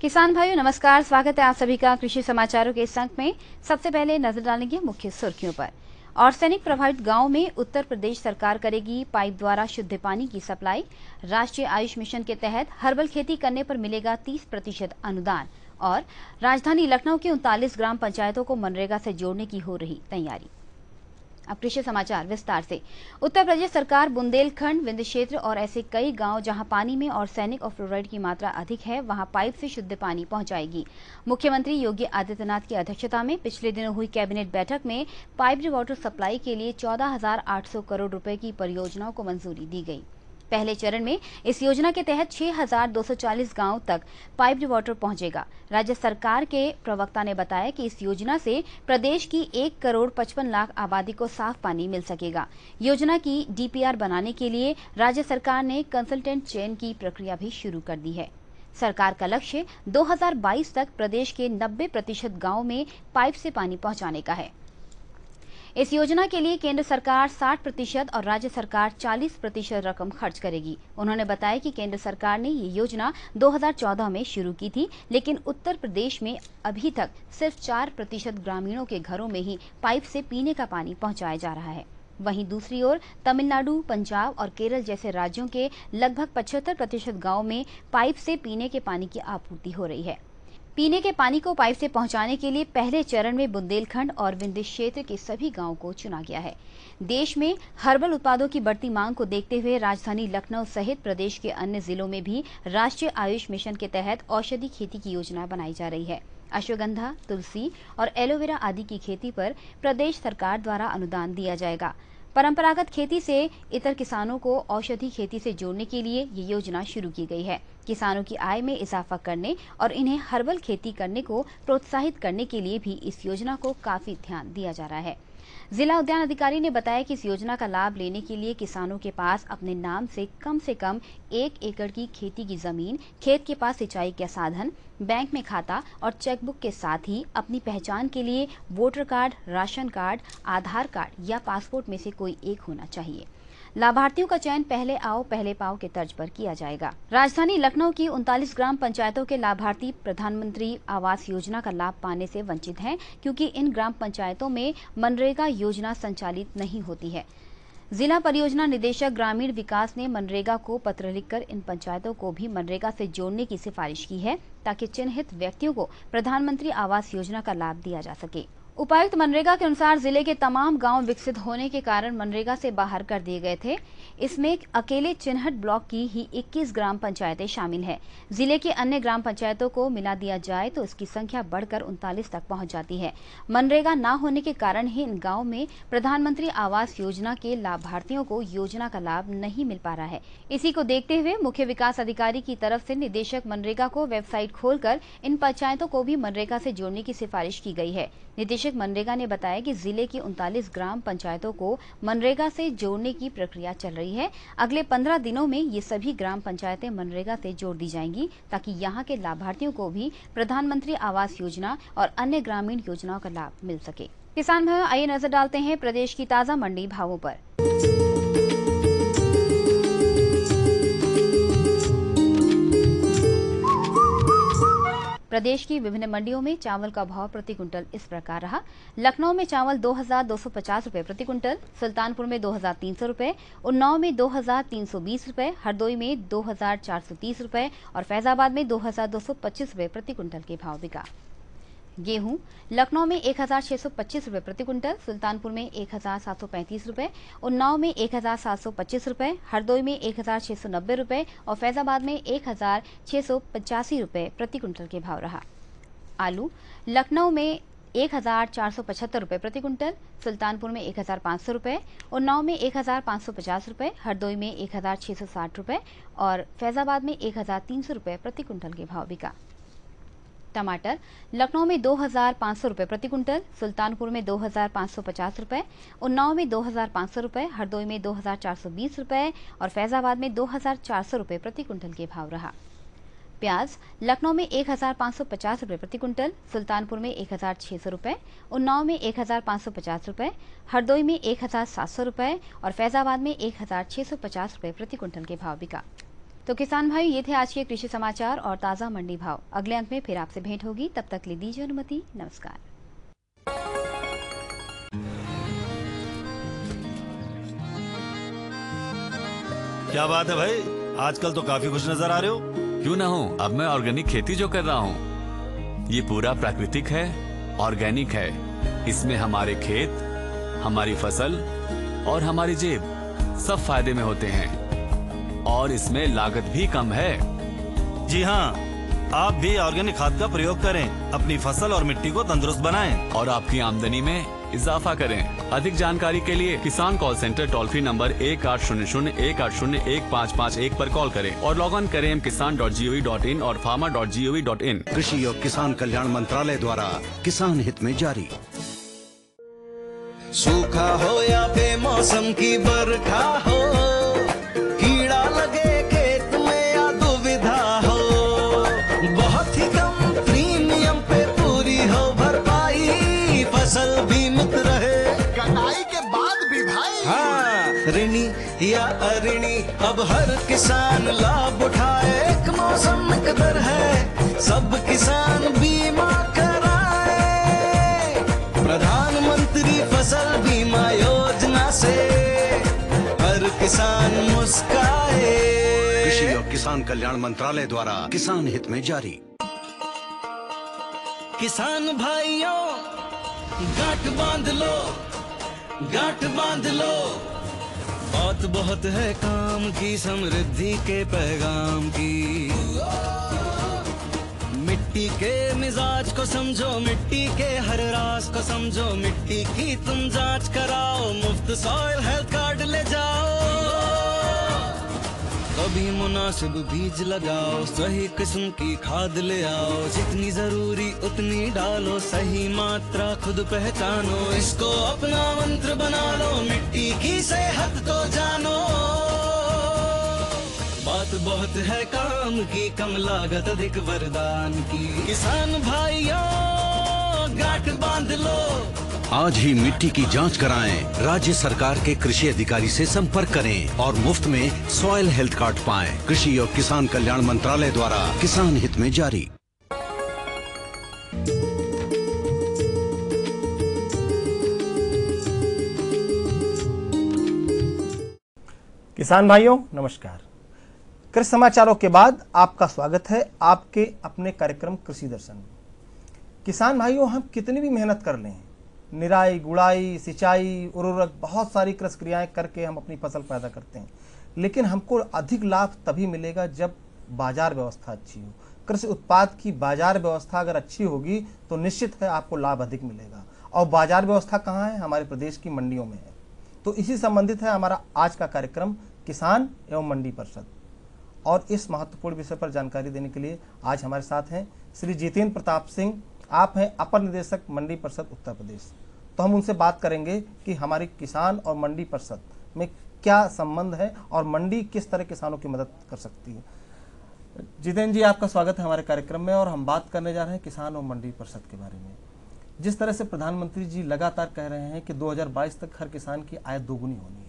किसान भाइयों नमस्कार, स्वागत है आप सभी का कृषि समाचारों के इस अंक में। सबसे पहले नजर डालेंगे मुख्य सुर्खियों पर। आर्सेनिक प्रभावित गांव में उत्तर प्रदेश सरकार करेगी पाइप द्वारा शुद्ध पानी की सप्लाई। राष्ट्रीय आयुष मिशन के तहत हर्बल खेती करने पर मिलेगा 30% अनुदान। और राजधानी लखनऊ के 39 ग्राम पंचायतों को मनरेगा से जोड़ने की हो रही तैयारी। अब कृषि समाचार विस्तार से। उत्तर प्रदेश सरकार बुंदेलखंड, विंध्य क्षेत्र और ऐसे कई गांव जहां पानी में आर्सेनिक और फ्लोराइड की मात्रा अधिक है, वहां पाइप से शुद्ध पानी पहुंचाएगी। मुख्यमंत्री योगी आदित्यनाथ की अध्यक्षता में पिछले दिनों हुई कैबिनेट बैठक में पाइप्ड वाटर सप्लाई के लिए 14,800 करोड़ रुपए की परियोजनाओं को मंजूरी दी गई। पहले चरण में इस योजना के तहत 6,240 गांव तक पाइप्ड वाटर पहुंचेगा। राज्य सरकार के प्रवक्ता ने बताया कि इस योजना से प्रदेश की 1,55,00,000 आबादी को साफ पानी मिल सकेगा। योजना की डीपीआर बनाने के लिए राज्य सरकार ने कंसल्टेंट चयन की प्रक्रिया भी शुरू कर दी है। सरकार का लक्ष्य 2022 तक प्रदेश के 90% गाँव में पाइप से पानी पहुँचाने का है। इस योजना के लिए केंद्र सरकार 60% और राज्य सरकार 40% रकम खर्च करेगी। उन्होंने बताया कि केंद्र सरकार ने ये योजना 2014 में शुरू की थी, लेकिन उत्तर प्रदेश में अभी तक सिर्फ 4% ग्रामीणों के घरों में ही पाइप से पीने का पानी पहुंचाया जा रहा है। वहीं दूसरी ओर तमिलनाडु, पंजाब और केरल जैसे राज्यों के लगभग 75% गाँव में पाइप से पीने के पानी की आपूर्ति हो रही है। पीने के पानी को पाइप से पहुंचाने के लिए पहले चरण में बुंदेलखंड और विंध्य क्षेत्र के सभी गांवों को चुना गया है। देश में हर्बल उत्पादों की बढ़ती मांग को देखते हुए राजधानी लखनऊ सहित प्रदेश के अन्य जिलों में भी राष्ट्रीय आयुष मिशन के तहत औषधि खेती की योजना बनाई जा रही है। अश्वगंधा, तुलसी और एलोवेरा आदि की खेती पर प्रदेश सरकार द्वारा अनुदान दिया जाएगा। परंपरागत खेती से इतर किसानों को औषधि खेती से जोड़ने के लिए ये योजना शुरू की गई है। किसानों की आय में इजाफा करने और इन्हें हर्बल खेती करने को प्रोत्साहित करने के लिए भी इस योजना को काफी ध्यान दिया जा रहा है। जिला उद्यान अधिकारी ने बताया कि इस योजना का लाभ लेने के लिए किसानों के पास अपने नाम से कम 1 एकड़ की खेती की जमीन, खेत के पास सिंचाई के साधन, बैंक में खाता और चेकबुक के साथ ही अपनी पहचान के लिए वोटर कार्ड, राशन कार्ड, आधार कार्ड या पासपोर्ट में से कोई एक होना चाहिए। लाभार्थियों का चयन पहले आओ पहले पाओ के तर्ज पर किया जाएगा। राजधानी लखनऊ की 39 ग्राम पंचायतों के लाभार्थी प्रधानमंत्री आवास योजना का लाभ पाने से वंचित हैं, क्योंकि इन ग्राम पंचायतों में मनरेगा योजना संचालित नहीं होती है। जिला परियोजना निदेशक ग्रामीण विकास ने मनरेगा को पत्र लिखकर इन पंचायतों को भी मनरेगा से जोड़ने की सिफारिश की है, ताकि चिन्हित व्यक्तियों को प्रधानमंत्री आवास योजना का लाभ दिया जा सके। उपायुक्त मनरेगा के अनुसार जिले के तमाम गांव विकसित होने के कारण मनरेगा से बाहर कर दिए गए थे। इसमें अकेले चिन्हट ब्लॉक की ही 21 ग्राम पंचायतें शामिल हैं। जिले के अन्य ग्राम पंचायतों को मिला दिया जाए तो इसकी संख्या बढ़कर 39 तक पहुंच जाती है। मनरेगा न होने के कारण ही इन गाँव में प्रधानमंत्री आवास योजना के लाभार्थियों को योजना का लाभ नहीं मिल पा रहा है। इसी को देखते हुए मुख्य विकास अधिकारी की तरफ से निदेशक मनरेगा को वेबसाइट खोलकर इन पंचायतों को भी मनरेगा से जोड़ने की सिफारिश की गई है। निदेशक मनरेगा ने बताया कि जिले की 39 ग्राम पंचायतों को मनरेगा से जोड़ने की प्रक्रिया चल रही है। अगले 15 दिनों में ये सभी ग्राम पंचायतें मनरेगा से जोड़ दी जाएंगी, ताकि यहाँ के लाभार्थियों को भी प्रधानमंत्री आवास योजना और अन्य ग्रामीण योजनाओं का लाभ मिल सके। किसान भाइयों, आइए नजर डालते हैं प्रदेश की ताजा मंडी भावों पर। प्रदेश की विभिन्न मंडियों में चावल का भाव प्रति क्विंटल इस प्रकार रहा। लखनऊ में चावल 2,250 रुपए प्रति क्विंटल, सुल्तानपुर में 2,300 रुपए, उन्नाव में 2,320 रुपए, हरदोई में 2,430 रुपए और फैजाबाद में 2,225 रुपए प्रति क्विंटल के भाव बिका। गेहूं लखनऊ में 1,625 रुपए प्रति क्विंटल, सुल्तानपुर में 1,735 रुपए, उन्नाव में 1,725 रुपए, हरदोई में 1,690 रुपए और फैजाबाद में 1,685 रुपए प्रति क्विंटल के भाव रहा। आलू लखनऊ में 1,475 रुपए प्रति क्विंटल, सुल्तानपुर में 1,500 रुपए, उन्नाव में 1,550 रुपए, हरदोई में 1,660 रुपए और फैजाबाद में 1,300 रुपए प्रति क्विंटल के भाव बिका। टमाटर लखनऊ में 2,500 रुपए प्रति क्विंटल, सुल्तानपुर में 2,550 रुपए, उन्नाव में 2,500 रुपए, हरदोई में 2,420 रुपए और फैजाबाद में 2,400 रुपए प्रति क्विंटल के भाव रहा। प्याज लखनऊ में 1,550 रुपए प्रति क्विंटल, सुल्तानपुर में 1,600 रुपए, उन्नाव में 1,550 रुपए, हरदोई में 1,700 रुपए और फैजाबाद में 1,650 रुपए प्रति क्विंटल के भाव बिका। तो किसान भाई, ये थे आज के कृषि समाचार और ताज़ा मंडी भाव। अगले अंक में फिर आपसे भेंट होगी, तब तक ले दीजिए अनुमति। नमस्कार। क्या बात है भाई, आजकल तो काफी खुश नजर आ रहे हो। क्यों ना हूँ, अब मैं ऑर्गेनिक खेती जो कर रहा हूँ ये पूरा प्राकृतिक है, ऑर्गेनिक है। इसमें हमारे खेत, हमारी फसल और हमारी जेब सब फायदे में होते हैं और इसमें लागत भी कम है। जी हाँ, आप भी ऑर्गेनिक खाद का प्रयोग करें, अपनी फसल और मिट्टी को तंदुरुस्त बनाएं और आपकी आमदनी में इजाफा करें। अधिक जानकारी के लिए किसान call centre toll free number 1800-180-1551 पर कॉल करें और लॉग ऑन करें kisan.gov.in और farmer.gov.in। कृषि और किसान कल्याण मंत्रालय द्वारा किसान हित में जारी। सूखा हो या बेमौसम की बरखा हो, कीड़ा लगे खेत में या दुविधा हो, बहुत ही कम प्रीमियम पे पूरी हो भरपाई, फसल बीमित रहे कटाई के बाद भी भाई। हाँ, ऋणी या अऋणी अब हर किसान लाभ उठाए। एक मौसम कदर है, सब किसान बीमा कराए। प्रधानमंत्री फसल बीमा योजना से हर किसान मुस्काए। कृषि और किसान कल्याण मंत्रालय द्वारा किसान हित में जारी। किसान भाइयों, गांठ बांध लो, गांठ बांध लो, बात बहुत है काम की, समृद्धि के पैगाम की। मिट्टी के मिजाज को समझो, मिट्टी के हर राज को समझो, मिट्टी की तुम जांच कराओ, मुफ्त सॉइल हेल्थ कार्ड ले जाओ। कभी मुनासिब बीज लगाओ, सही किस्म की खाद ले आओ, जितनी जरूरी उतनी डालो, सही मात्रा खुद पहचानो, इसको अपना मंत्र बना लो, मिट्टी की सेहत को जानो। बात बहुत है काम की, कम लागत अधिक वरदान की। किसान भाइयों, गांठ बांध लो, आज ही मिट्टी की जांच कराएं। राज्य सरकार के कृषि अधिकारी से संपर्क करें और मुफ्त में सॉइल हेल्थ कार्ड पाएं। कृषि और किसान कल्याण मंत्रालय द्वारा किसान हित में जारी। किसान भाइयों नमस्कार। कृषि समाचारों के बाद आपका स्वागत है आपके अपने कार्यक्रम कृषि दर्शन में। किसान भाइयों, हम कितनी भी मेहनत कर लें, निराई गुड़ाई सिंचाई उर्वरक बहुत सारी कृषि क्रियाएं करके हम अपनी फसल पैदा करते हैं, लेकिन हमको अधिक लाभ तभी मिलेगा जब बाजार व्यवस्था अच्छी हो। कृषि उत्पाद की बाजार व्यवस्था अगर अच्छी होगी तो निश्चित है आपको लाभ अधिक मिलेगा। और बाजार व्यवस्था कहाँ है? हमारे प्रदेश की मंडियों में है। तो इसी संबंधित है हमारा आज का कार्यक्रम किसान एवं मंडी परिषद। और इस महत्वपूर्ण विषय पर जानकारी देने के लिए आज हमारे साथ हैं श्री जितेंद्र प्रताप सिंह। आप हैं अपर निदेशक मंडी परिषद उत्तर प्रदेश। तो हम उनसे बात करेंगे कि हमारी किसान और मंडी परिषद में क्या संबंध है और मंडी किस तरह किसानों की मदद कर सकती है। जितेंद्र जी, आपका स्वागत है हमारे कार्यक्रम में। और हम बात करने जा रहे हैं किसान और मंडी परिषद के बारे में। जिस तरह से प्रधानमंत्री जी लगातार कह रहे हैं कि 2022 तक हर किसान की आय दोगुनी होनी है।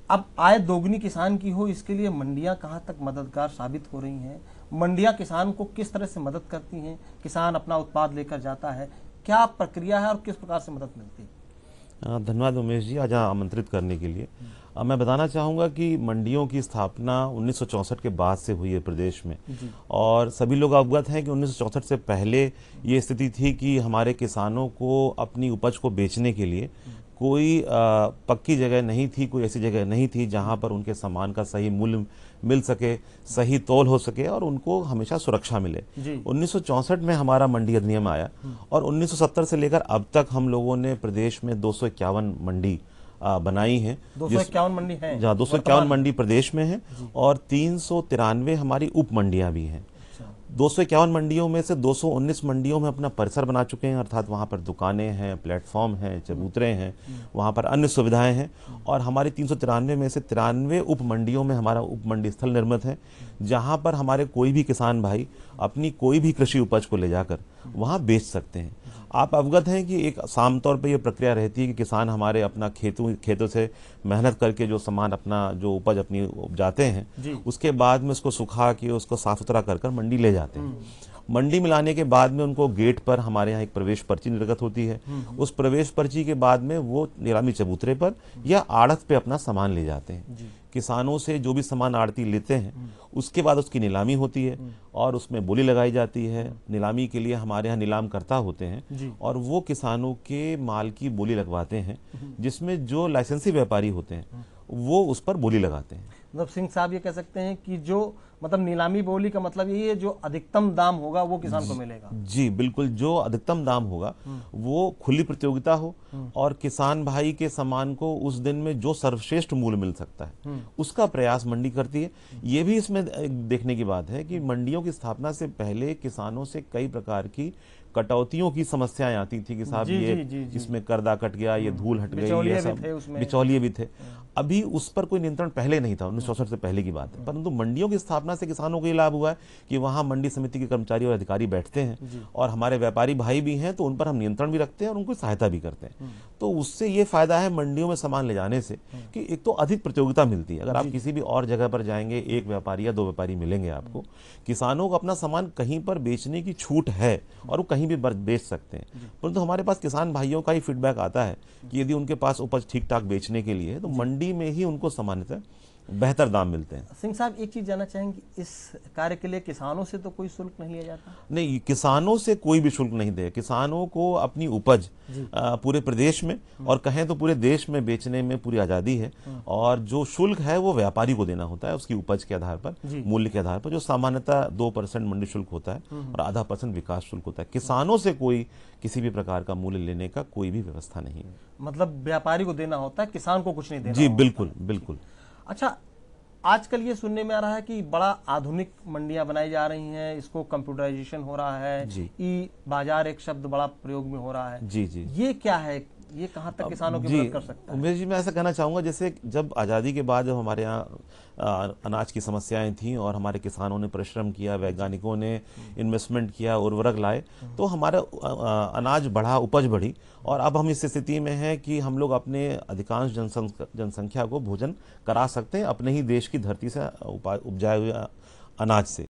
अब आय दोगुनी किसान की हो, इसके लिए मंडियां कहां तक मददगार साबित हो रही हैं? मंडियां किसान को किस तरह से मदद करती हैं? किसान अपना उत्पाद लेकर जाता है, क्या प्रक्रिया है और किस प्रकार से मदद मिलती है? धन्यवाद उमेश जी, आज आमंत्रित करने के लिए। मैं बताना चाहूँगा कि मंडियों की स्थापना 1964 के बाद से हुई है प्रदेश में। और सभी लोग अवगत हैं कि 1964 से पहले ये स्थिति थी कि हमारे किसानों को अपनी उपज को बेचने के लिए कोई पक्की जगह नहीं थी, कोई ऐसी जगह नहीं थी जहां पर उनके सामान का सही मूल्य मिल सके, सही तौल हो सके और उनको हमेशा सुरक्षा मिले। 1964 में हमारा मंडी अधिनियम आया और 1970 से लेकर अब तक हम लोगों ने प्रदेश में 251 मंडी बनाई है। 251 मंडी है, जहाँ 251 मंडी प्रदेश में है और 393 हमारी उप मंडियां भी हैं। 251 मंडियों में से 219 मंडियों में अपना परिसर बना चुके हैं, अर्थात वहाँ पर दुकानें हैं, प्लेटफॉर्म हैं, चबूतरे हैं, वहाँ पर अन्य सुविधाएं हैं। और हमारी 393 में से 93 उप मंडियों में हमारा उप मंडी स्थल निर्मित है, जहाँ पर हमारे कोई भी किसान भाई अपनी कोई भी कृषि उपज को ले जाकर वहाँ बेच सकते हैं। आप अवगत हैं कि एक आम तौर पे ये प्रक्रिया रहती है कि किसान हमारे अपना खेतों से मेहनत करके जो सामान अपना जो उपज अपनी उपजाते हैं, उसके बाद में उसको सुखा के उसको साफ सुथरा कर मंडी ले जाते हैं। मंडी में लाने के बाद में उनको गेट पर हमारे यहाँ एक प्रवेश पर्ची निर्गत होती है। उस प्रवेश पर्ची के बाद में वो नीलामी चबूतरे पर या आड़त पे अपना सामान ले जाते हैं। किसानों से जो भी सामान आड़ती लेते हैं उसके बाद उसकी नीलामी होती है और उसमें बोली लगाई जाती है। नीलामी के लिए हमारे यहाँ नीलाम करता होते हैं और वो किसानों के माल की बोली लगवाते हैं, जिसमें जो लाइसेंसी व्यापारी होते हैं वो उस पर बोली लगाते हैं। मतलब सिंह साहब ये कह सकते हैं कि जो मतलब नीलामी बोली का मतलब यही है, जो अधिकतम दाम होगा वो किसान को मिलेगा। जी बिल्कुल, जो अधिकतम दाम होगा वो खुली प्रतियोगिता हो और किसान भाई के सामान को उस दिन में जो सर्वश्रेष्ठ मूल्य मिल सकता है उसका प्रयास मंडी करती है। ये भी इसमें देखने की बात है कि मंडियों की स्थापना से पहले किसानों से कई प्रकार की कटौतियों की समस्याएं आती थी कि साहब ये इसमें कर्दा कट गया, ये धूल हट गई, ये सब बिचौलिए भी थे। अभी उस पर कोई नियंत्रण पहले नहीं था, 1964 से पहले की बात है। परंतु मंडियों की स्थापना से किसानों को ये लाभ हुआ है कि वहां मंडी समिति के कर्मचारी और अधिकारी बैठते हैं और हमारे व्यापारी भाई भी हैं, तो उन पर हम नियंत्रण भी रखते हैं और उनको सहायता भी करते हैं। तो उससे ये फायदा है मंडियों में सामान ले जाने से कि एक तो अधिक प्रतियोगिता मिलती है। अगर आप किसी भी और जगह पर जाएंगे, एक व्यापारी या दो व्यापारी मिलेंगे आपको, किसानों को अपना सामान कहीं पर बेचने की छूट है और वो कहीं भी बेच सकते हैं। परंतु हमारे पास किसान भाइयों का ही फीडबैक आता है कि यदि उनके पास उपज ठीक ठाक बेचने के लिए है तो मंडी में ही उनको सामान्यतः बेहतर दाम मिलते हैं। सिंह साहब एक चीज जानना चाहेंगे, इस कार्य के लिए किसानों से तो कोई शुल्क नहीं लिया जाता? नहीं, किसानों से कोई भी शुल्क नहीं दे। किसानों को अपनी उपज पूरे प्रदेश में और कहें तो पूरे देश में बेचने में पूरी आजादी है और जो शुल्क है वो व्यापारी को देना होता है उसकी उपज के आधार पर, मूल्य के आधार पर, जो सामान्यतः 2% मंडी शुल्क होता है और आधा % विकास शुल्क होता है। किसानों से कोई किसी भी प्रकार का मूल्य लेने का कोई भी व्यवस्था नहीं है। मतलब व्यापारी को देना होता है, किसान को कुछ नहीं देना? जी बिल्कुल बिल्कुल। अच्छा, आजकल ये सुनने में आ रहा है कि बड़ा आधुनिक मंडियां बनाई जा रही हैं, इसको कंप्यूटराइजेशन हो रहा है, ई बाजार एक शब्द बड़ा प्रयोग में हो रहा है। जी जी, ये क्या है? ये कहाँ तक किसानों की मदद कर सकता है? उमेश जी, मैं ऐसा कहना चाहूँगा, जैसे जब आज़ादी के बाद जब हमारे यहाँ अनाज की समस्याएं थीं और हमारे किसानों ने परिश्रम किया, वैज्ञानिकों ने इन्वेस्टमेंट किया, उर्वरक लाए, तो हमारा अनाज बढ़ा, उपज बढ़ी और अब हम इस स्थिति में हैं कि हम लोग अपने अधिकांश जनसंख्या को भोजन करा सकते हैं अपने ही देश की धरती से उपजाए हुए अनाज से।